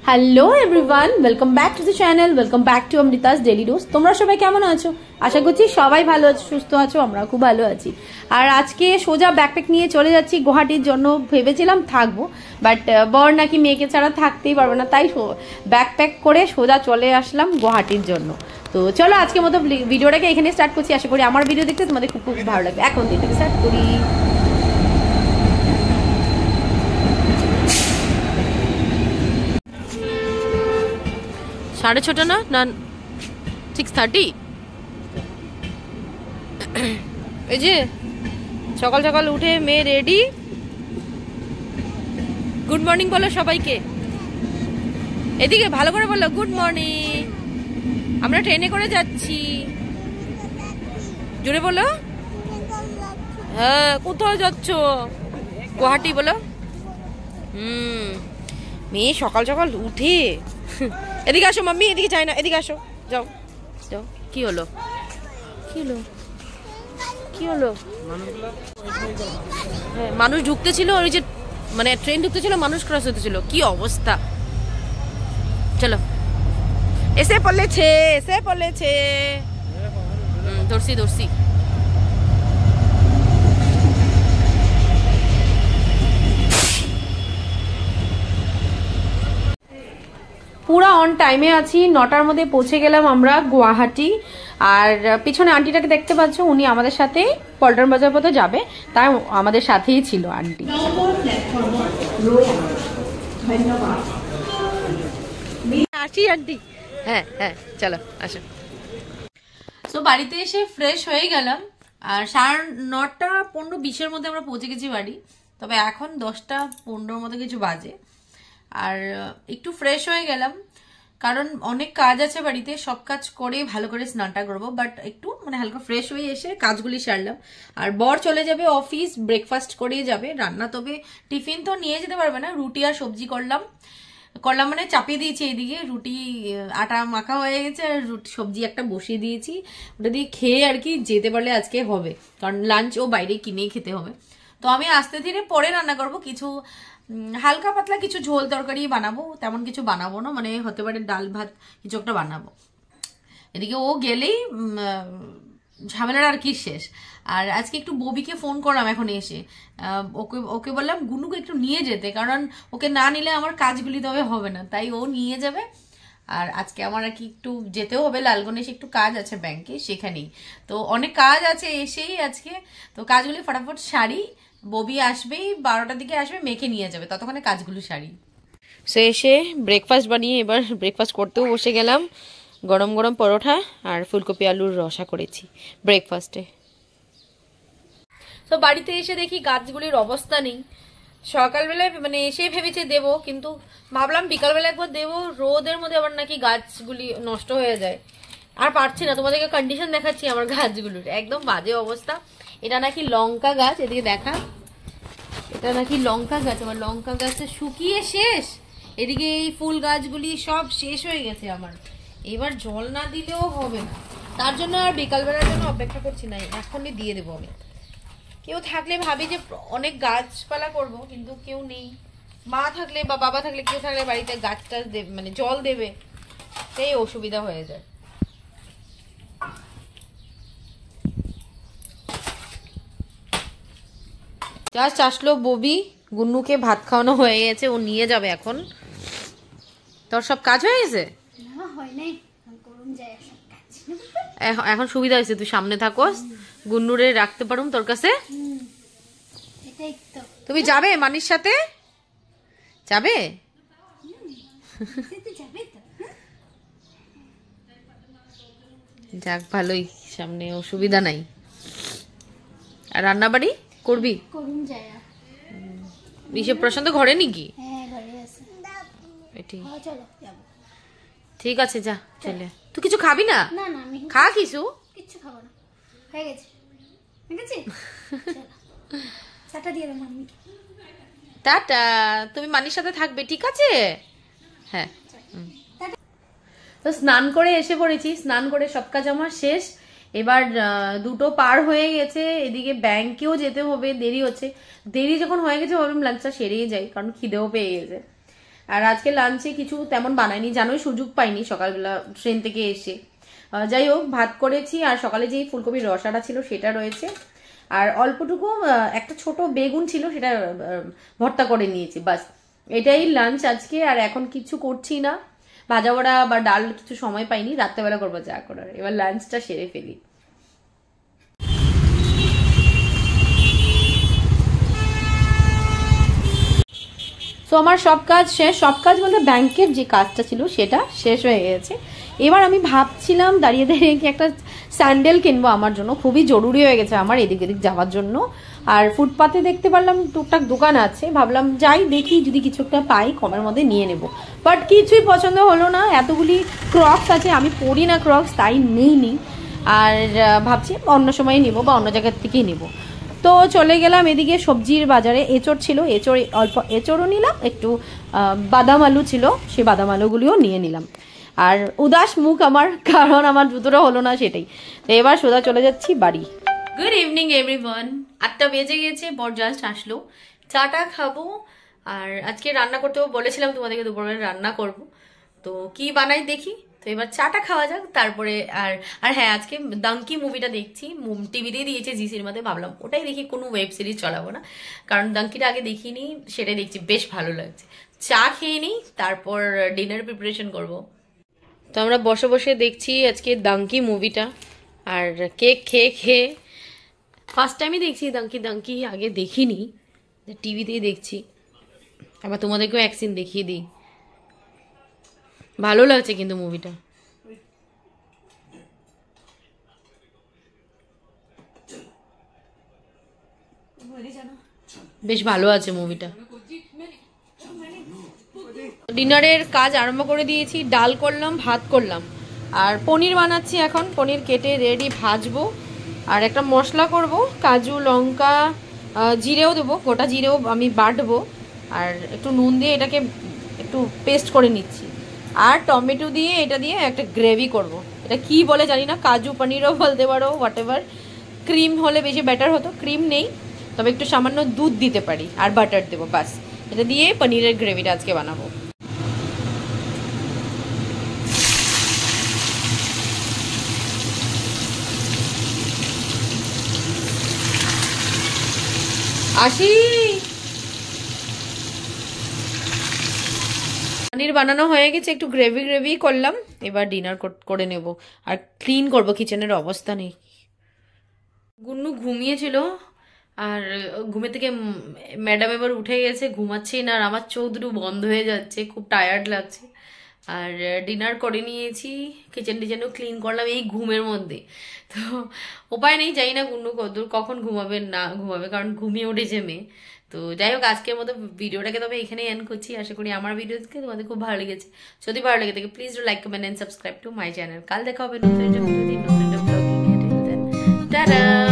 Hello everyone, welcome back to the channel, welcome back to Amrita's daily dose. তোমরা সবাই কেমন আছো? আশা করছি সবাই ভালো আছো, সুস্থ আছো। আমরা খুব ভালো আছি। আর আজকে সোজা ব্যাকপ্যাক নিয়ে চলে যাচ্ছি গুয়াহাটির জন্য। ভেবেছিলাম থাকবো, বাট বর নাকি মেয়েকে ছাড়া থাকতেই পারবে না, তাই ব্যাকপ্যাক করে সোজা চলে আসলাম গুয়াহাটির জন্য। তো চলো আজকের মতো ভিডিওটাকে এখানে স্টার্ট করছি। আশা করি আমার ভিডিও দেখতে তোমাদের খুব খুব ভালো লাগবে। এখন থেকে স্টার্ট করি। 6:30 না না 6:30। এই যে সকাল সকাল উঠে মেয়ে রেডি। গুড মর্নিং বলো সবাইকে, এদিকে ভালো করে বলো গুড মর্নিং। আমরা ট্রেনে করে যাচ্ছি, জোরে বলো। হ্যাঁ, কোথায় যাচ্ছ? গুয়াহাটি বলো। মেয়ে সকাল সকাল উঠে এদিকে আসো মাম্মি, এদিকে চাই না, এদিকে আসো, যাও যাও। কি হলো কি হলো কি হলো? হ্যাঁ, মানুষ ঢুকতেছিল, ওই যে মানে ট্রেন ঢুকতেছিল, মানুষ ক্রস হতেছিল। কি অবস্থা! চলো, এসে পড়েছে এসে পড়েছে। ধরছি ধরছি। পুরা অন টাইমে আছি। 9টার মধ্যে পৌঁছে গেলাম আমরা গুয়াহাটি। আর পিছনে আন্টিটাকে দেখতে পাচ্ছ, উনি আমাদের সাথে পল্টন বাজার পথে যাবে, তাই আমাদের সাথেই ছিল আন্টি। আসি আন্টি। হ্যাঁ হ্যাঁ, চলো আসো। তো বাড়িতে এসে ফ্রেশ হয়ে গেলাম। আর 9:15-20 মধ্যে আমরা পৌঁছে গেছি বাড়ি। তবে এখন 10:15 মতো কিছু বাজে। আর একটু ফ্রেশ হয়ে গেলাম, কারণ অনেক কাজ আছে বাড়িতে। সব কাজ করে ভালো করে স্নানটা করবো, বাট একটু মানে হালকা ফ্রেশ হয়ে এসে কাজগুলি সারলাম। আর বর চলে যাবে অফিস, ব্রেকফাস্ট করেই যাবে। রান্না তবে টিফিন তো নিয়ে যেতে পারবে না, রুটি আর সবজি করলাম মানে চাপিয়ে দিয়েছি। এইদিকে রুটি আটা মাখা হয়ে গেছে, আর রুটি সবজি একটা বসিয়ে দিয়েছি। ওটা দিয়ে খেয়ে আর কি যেতে পারলে আজকে হবে, কারণ লাঞ্চ ও বাইরে কিনেই খেতে হবে। তো আমি আস্তে ধীরে পরে রান্না করবো। কিছু হালকা পাতলা কিছু ঝোল তরকারি বানাবো, তেমন কিছু বানাবো না, মানে হতে পারে ডাল ভাত কিছু একটা বানাবো। এদিকে ও গেলেই ঝামেলার আর কি শেষ। আর আজকে একটু ববিকে ফোন করলাম এখন এসে। ওকে বললাম গুনুকে একটু নিয়ে যেতে, কারণ ওকে না নিলে আমার কাজগুলি তবে হবে না, তাই ও নিয়ে যাবে। আর আজকে আমার আর কি একটু যেতেও হবে লালগণেশে, একটু কাজ আছে ব্যাংকে, সেখানেই। তো অনেক কাজ আছে এসেই আজকে। তো কাজগুলি ফটাফট সারি। ববি আসবেই, 12টার দিকে আসবে, মেয়েকে নিয়ে যাবে, ততক্ষণে কাজগুলো সারি। সে এসে ব্রেকফাস্ট বানিয়ে এবার ব্রেকফাস্ট করতেও বসে গেলাম। গরম গরম পরোটা আর ফুলকপি আলুর রসা করেছি ব্রেকফাস্টে। তো বাড়িতে এসে দেখি গাছগুলির অবস্থা নেই। সকালবেলায় মানে এসে ভেবেছে দেবো, কিন্তু ভাবলাম বিকালবেলা একবার দেবো। রোদের মধ্যে আবার নাকি গাছগুলি নষ্ট হয়ে যায়, আর পারছি না। তোমাদেরকে কন্ডিশন দেখাচ্ছি আমার গাছগুলোর, একদম বাজে অবস্থা। এটা নাকি লঙ্কা গাছ, এদিকে দেখা, এটা নাকি লঙ্কা গাছ। আমার লঙ্কা গাছে শুকিয়ে শেষ। এদিকে এই ফুল গাছগুলি সব শেষ হয়ে গেছে আমার। এবার জল না দিলেও হবে না, তার জন্য আর বিকালবেলার জন্য অপেক্ষা করছি না, এখনই দিয়ে দেবো আমি। কেউ থাকলে ভাবি যে অনেক গাছপালা করব, কিন্তু কেউ নেই। মা থাকলে বা বাবা থাকলে, কেউ থাকলে বাড়িতে গাছ টাছ দেবে, মানে জল দেবে, সেই অসুবিধা হয়ে যায়। জাস্ট আসলো ববি, গুন্নুকে ভাত খাওয়ানো হয়ে গেছে, ও নিয়ে যাবে এখন। তোর সব কাজ হয়ে গেছে? এখন সুবিধা হয়েছে, তুই সামনে থাকোস, গুন্নুরে রাখতে পারুম তোর কাছে। তুমি যাবে মানির সাথে? যাবে? যাক, ভালোই, সামনে অসুবিধা নাই। আর রান্না বাড়ি করবি? ঋষভ প্রশান্ত ঘরে নাকি? ঠিক আছে, যা চলে। তুই কিছু খাবি না? খা কিছু। টাটা। তুমি মানির সাথে থাকবে, ঠিক আছে? হ্যাঁ। তো স্নান করে এসে পড়েছি, স্নান করে সব কাজ আমার শেষ। এবার 2টো পার হয়ে গেছে, এদিকে ব্যাংকেও যেতে হবে, দেরি হচ্ছে। দেরি যখন হয়ে গেছে ভাবলাম লাঞ্চটা সেরেই যাই, কারণ খিদেও পেয়ে গেছে। আর আজকে লাঞ্চে কিছু তেমন বানাইনি, জানোই সুযোগ পাইনি সকালবেলা ট্রেন থেকে এসে। যাই হোক, ভাত করেছি আর সকালে যেই ফুলকপির রসাটা ছিল সেটা রয়েছে, আর অল্পটুকু একটা ছোট বেগুন ছিল সেটা ভর্তা করে নিয়েছি, বাস এটাই লাঞ্চ আজকে। আর এখন কিছু করছি না, ভাজা বড়া বা ডাল কিছু সময় পাইনি, রাত্রেবেলা করবো যা করার। এবার লাঞ্চটা সেরে ফেলি। তো আমার সব কাজ শেষ, সব কাজ বলতে ব্যাংকের যে কাজটা ছিল সেটা শেষ হয়ে গেছে। এবার আমি ভাবছিলাম দাঁড়িয়ে দাঁড়িয়ে কি একটা স্যান্ডেল কিনবো আমার জন্য, খুবই জরুরি হয়ে গেছে আমার এদিক এদিক যাওয়ার জন্য। আর ফুটপাতে দেখতে পারলাম টুকটাক দোকান আছে, ভাবলাম যাই দেখি যদি কিছু একটা পাই কমের মধ্যে নিয়ে নেব। বাট কিছুই পছন্দ হলো না, এতগুলি ক্রক্স আছে, আমি পরি না ক্রক্স, তাই নেইনি। আর ভাবছি অন্য সময় নিব বা অন্য জায়গার থেকেই নেব। তো চলে গেলাম এদিকে সবজির বাজারে, এঁচড় ছিল, এঁচড় অল্প এঁচড়ও নিলাম, একটু বাদাম আলু ছিল, সেই বাদাম আলুগুলিও নিয়ে নিলাম। আর উদাস মুখ আমার, কারণ আমার জুতোটা হলো না সেটাই। তো এবার সোজা চলে যাচ্ছি বাড়ি। গুড ইভিনিং এভরিওয়ান, 8টা বেজে গেছে, বর জাস্ট আসলো, চাটা খাবো। আর আজকে রান্না করতেও বলেছিলাম তোমাদেরকে, দুপুরবেলা রান্না করব, তো কি বানাই দেখি। তো এবার চাটা খাওয়া যাক, তারপরে আর হ্যাঁ, আজকে ডাঙ্কি মুভিটা দেখছি, টিভিতেই দিয়েছে জি সিনেমাতে, ভাবলাম ওটাই দেখি, কোনো ওয়েব সিরিজ চলাবো না, কারণ ডাঙ্কিটা আগে দেখিনি, সেটাই দেখছি, বেশ ভালো লাগছে। চা খেয়ে নিই, তারপর ডিনার প্রিপারেশন করব। তো আমরা বসে বসে দেখছি আজকে ডাঙ্কি মুভিটা, আর কেক খেয়ে খেয়ে ফার্স্ট টাইমই দেখছি ডাঙ্কি, আগে দেখিনি, টিভিতেই দেখছি। আবার তোমাদেরকেও এক সিন দেখিয়ে দিই, ভালো লাগছে কিন্তু মুভিটা। বেশ ভালো আছে মুভিটা। ডিনারের কাজ আরম্ভ করে দিয়েছি, ডাল করলাম, ভাত করলাম, আর পনির বানাচ্ছি এখন। পনির কেটে রেডি, ভাজবো, আর একটা মশলা করব, কাজু লঙ্কা জিরেও দেবো, গোটা জিরেও আমি বাটবো, আর একটু নুন দিয়ে এটাকে একটু পেস্ট করে নিচ্ছি, আর টমেটো দিয়ে এটা দিয়ে একটা গ্রেভি করব। এটা কি বলে জানি না, কাজু পনিরও বলতে পারো, হোয়াট এভার। ক্রিম হলে বেশি বেটার হতো, ক্রিম নেই, তবে একটু সামান্য দুধ দিতে পারি, আর বাটার দেবো, বাস। এটা দিয়ে পনিরের গ্রেভিটা আজকে বানাবো। আসি, পনির বানানো হয়ে গেছে, একটু গ্রেভি করলাম, এবার ডিনার করে নেব, আর ক্লিন করব, কিচেনের অবস্থা নেই। গুন্নু ঘুমিয়েছিল, আর ঘুমে থেকে ম্যাডাম এবার উঠে গেছে, ঘুমাচ্ছেই না, আর আমার চোখ দুটো বন্ধ হয়ে যাচ্ছে, খুব টায়ার্ড লাগছে। আর ডিনার করে নিয়েছি, কিচেনও ক্লিন করলাম এই ঘুমের মধ্যে। তো উপায় নেই, জানি না গুন্নু কতদূর কখন ঘুমাবে না ঘুমাবে, কারণ ঘুমিয়ে উঠেছে মেয়ে। তো যাই হোক, আজকের মতো ভিডিওটাকে তবে এখানে এন্ড করছি। আশা করি আমার ভিডিওকে তোমাদের খুব ভালো লেগেছে। যদি ভালো লেগে থাকে please do like, comment and subscribe to my channel. কাল দেখা হবে নতুন একটা ভিডিও নিয়ে, নতুন একটা ব্লগ নিয়ে। টাটা।